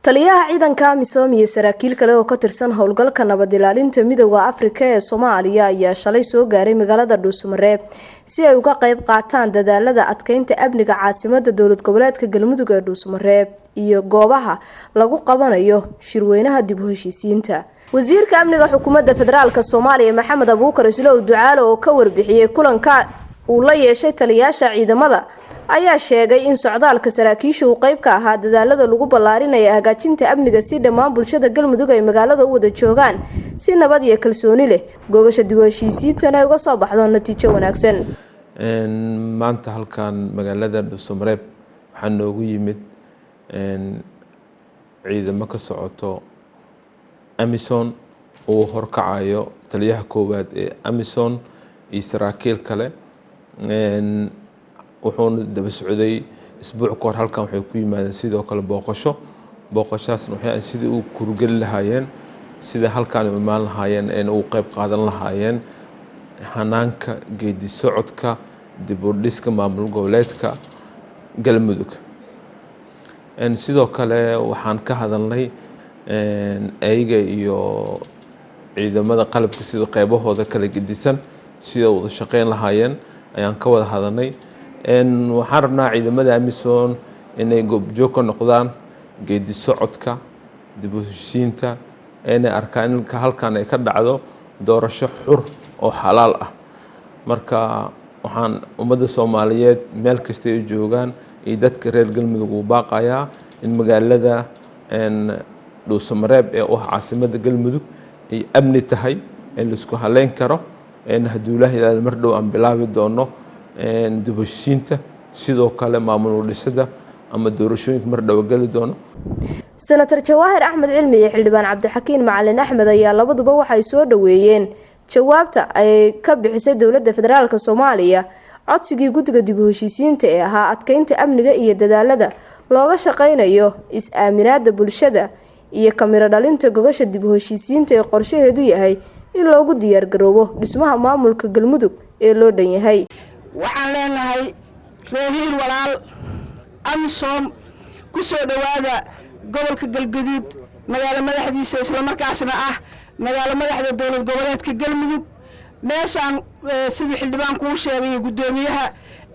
taliyaha ciidanka amisom iyo saraakiil kale oo ka tirsan howlgalka nabad ilaalinta midowga Afrika ee Soomaaliya ayaa shalay soo gaaray magaalada Dhuusamareeb si ay uga qayb qaataan dadaalada adkeynta amniga caasimadda dowlad goboleedka Galmudug ee Dhuusamareeb iyo goobaha lagu qabanayo shirweynaha dib u heshiisiinta. wasiirka amniga xukuumadda federaalka Soomaaliya Maxamed Abuukar Islow Ducaale oo ka warbixiyay kulanka uu la yeeshay taliyaasha ciidamada ayaa sheegay in socdaalka saraakiisha uu qayb ka ahaa dadaalada lagu ballaarinaya hagaajinta amniga si dhammaan bulshada Galmudug ay magaalada u wada joogaan si nabad iyo kalsooni leh gogasha dib u heshiisiintana ay uga soo baxdo natiijo wanaagsan. maanta halkan magaalada Dhuusamareeb waxaa noogu yimid ciidamo ka socoto Amisom oo horkacayo taliyaha koowaad ee Amisom iyo saraakiil kale wuxuuna daba socday isbuuc ka hor halkan waxay ku yimaadeen sidoo kale booqashaasna waxay sidii uu kurgal lahaayeen sida halkan u imaan lahaayeen ee uu qayb qaadan lahaayeen hanaanka geedi socodka dib u dhiska maamul goboleedka Galmudug. sidoo kale waxaan ka hadalnay ayaga iyo ciidamada qalabka sida qaybahooda kala gedisan sida wada shaqeyn lahaayeen ayaan ka wada hadalnay. waxaan rabnaa ciidamada Amisom inay goobjoog ka noqdaan geedi socodka dib u heshiisiinta inay arkaan in halkan ay ka dhacdo doorasho xur oo xalaal ah. marka waxaan ummadda Soomaaliyeed meel kasta ay joogaan iyo dadka reer Galmudug u baaqayaa in magaalada Dhuusamareeb ee u caasimadda Galmudug ay amni tahay in la isku haleyn karo haddii Ilaahay mar dhow aan bilaabi doono dib u heshiisiinta sidoo kale maamul dhisida ama doorashooyinka mar dhow gali doono. Senator Jawaahir Axmed Cilmi iyo Xildhibaan Cabdixakiin Macalin Axmed ayaa labaduba waxay soo dhaweeyeen jawaabta ay ka bixisay dowladda federaalka Soomaaliya codsigii guddiga dib u heshiisiinta ee ahaa adkeynta amniga iyo dadaalada looga shaqeynayo is-aaminaadda bulshada iyo kamiro dhalinta gogasha dib u heshiisiinta ee qorshaheedu yahay in loogu diyaar garoobo dhismaha maamulka Galmudug ee loo dhan yahay. waxaan leenahay reer walaal Amisom ku soo dhawaada gobolka Galgaduud magaalo madaxdiisa isla markaasna ah magaalo madaxda dowlad goboleedka Galmudug meeshaan sidii xildhibaan ku sheegay gudoomiyaha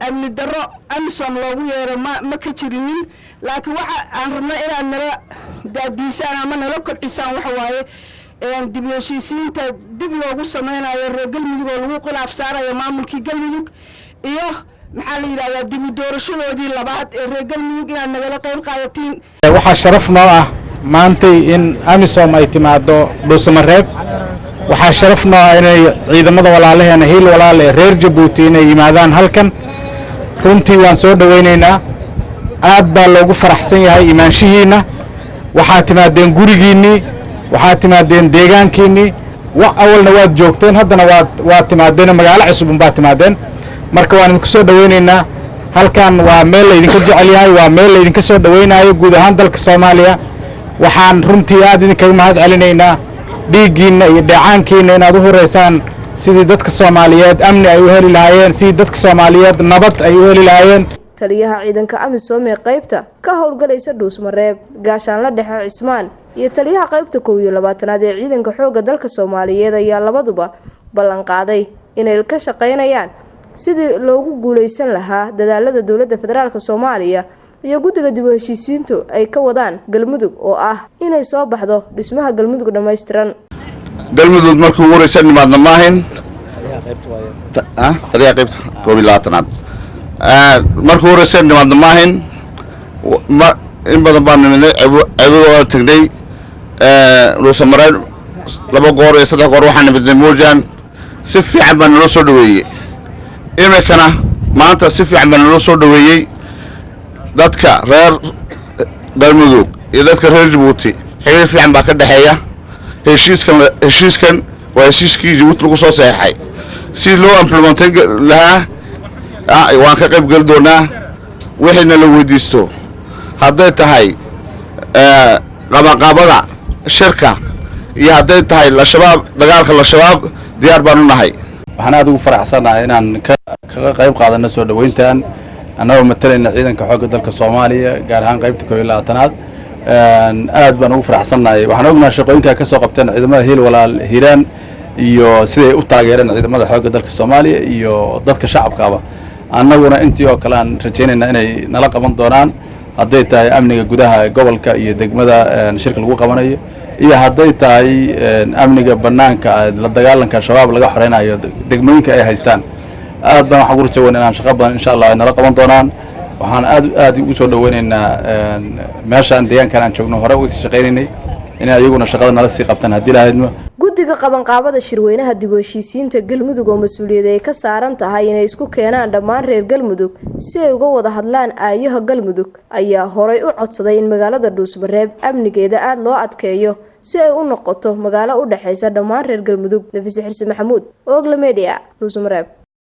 amni darro Amisom loogu yeero ma ka jirinin laakiin waxa aan rabnaa inaan nala daadiisaan ama nala kobcisaan waxa waaye dib u heshiisiinta dib loogu sameynayo reer Galmudug oo lagu khilaaf saarayo maamulkii Galmudug iyo maxaa la yiraahdaa dib u doorashadoodii labaad ee reer Galmudug inaan nagala qayb qaadatiin. waxaa sharaf noo ah maantay in Amisom ay timaado Dhuusamareeb. waxaa sharaf noo ah inay ciidamada walaalaheena hiil walaal ee reer Jabuuti inay yimaadaan halkan. runtii waan soo dhaweynaynaa aad baa loogu faraxsan yahay imaanshihiina. waxaa timaadeen gurigiinii waxaa timaadeen deegaankiinii awalna waad joogteen haddana waad timaadeen magaalo cusub baad timaadeen. marka waan idinku soo dhaweynaynaa halkan waa meel la idinka jecel yahay waa meel la idinka soo dhaweynayo guud ahaan dalka Soomaaliya. waxaan runtii aad idinkaga mahad celinaynaa dhiiggiina iyo dheecaankiina inaad u horeysaan sidii dadka Soomaaliyeed amni ay u heli lahaayeen sidii dadka Soomaaliyeed nabad ay u heli lahaayeen. taliyaha ciidanka Amisom ee qaybta ka howlgalaysa Dhuusamareeb gaashaan la dhexe Cismaan iyo taliyaha qaybta 12aad ee ciidanka xoogga dalka Soomaaliyeed ayaa labaduba ballan qaaday inay ka shaqeynayaan sidii loogu guuleysan lahaa dadaalada dowladda federaalka Soomaaliya iyo guddiga dib u heshiisiintu ay ka wadaan Galmudug oo ah inay soo baxdo dhismaha Galmudug dhameystiran. Galmudug markii ugu horeysan nimaadna maahin taliyaha qaybta 12aad markii ugu horeysan nimaadna maahin in badan baan nimadnay ceebadooda tagnay Dhuusamareeb 2 goor iyo 3 goor waxaan nimidnay Moojaan si fiican baan noo soo dhaweeyay. imikana maanta si fiican baan noo soo dhaweeyay dadka reer Galmudug iyo dadka reer Jabuuti xiriir fiican baa ka dhaxeeya. heshiiskan waa heshiiskii Jabuuti lagu soo saxeexay si loo implementin lahaa waan ka qayb gal doonaa wixina la weydiisto hadday tahay qabanqaabada shirka iyo hadday tahay la shabaab dagaalka la shabaab diyaar baan u nahay. waxaan aad ugu faraxsanahay inaan kaga qayb qaadano soo dhaweyntan anagoo matalayna ciidanka xoogga dalka Soomaaliya gaar ahaan qaybta 12aad aad baan ugu faraxsannahay. waxaan ognahay shaqooyinka ka soo qabteen ciidamada hiil walaal hiiraan iyo siday u taageereen ciidamada xoogga dalka Soomaaliya iyo dadka shacabkaaba. annaguna intii oo kale aan rajaynaynaa inay nala qaban doonaan hadday tahay amniga gudaha gobolka iyo degmada shirka lagu qabanayo iyo hadday tahay amniga banaanka la dagaalanka shabaab laga xoreynayo degmooyinka ay haystaan. aad baan waxaan ugu rajaynayaa inaan shaqo badan insha Allah nala qaban doonaan. waxaan aad ugu soo dhaweynaynaa meeshaan deegaankan aan joogno hore u sii shaqeynay in ayaguna shaqada nala sii qabtaan haddii lahaydmo. guddiga qabanqaabada shirweynaha dib u heshiisiinta Galmudug oo mas'uuliyad ay ka saaran tahay inay isku keenaan dhammaan reer Galmudug si ay uga wada hadlaan aayaha Galmudug ayaa horay u codsaday in magaalada Dhuusamareeb amnigeeda aad loo adkeeyo si ay u noqoto magaalo u dhaxaysa dhammaan reer Galmudug. Nafis Xirsi Maxamuud, Ogle Media, Dhuusamareeb.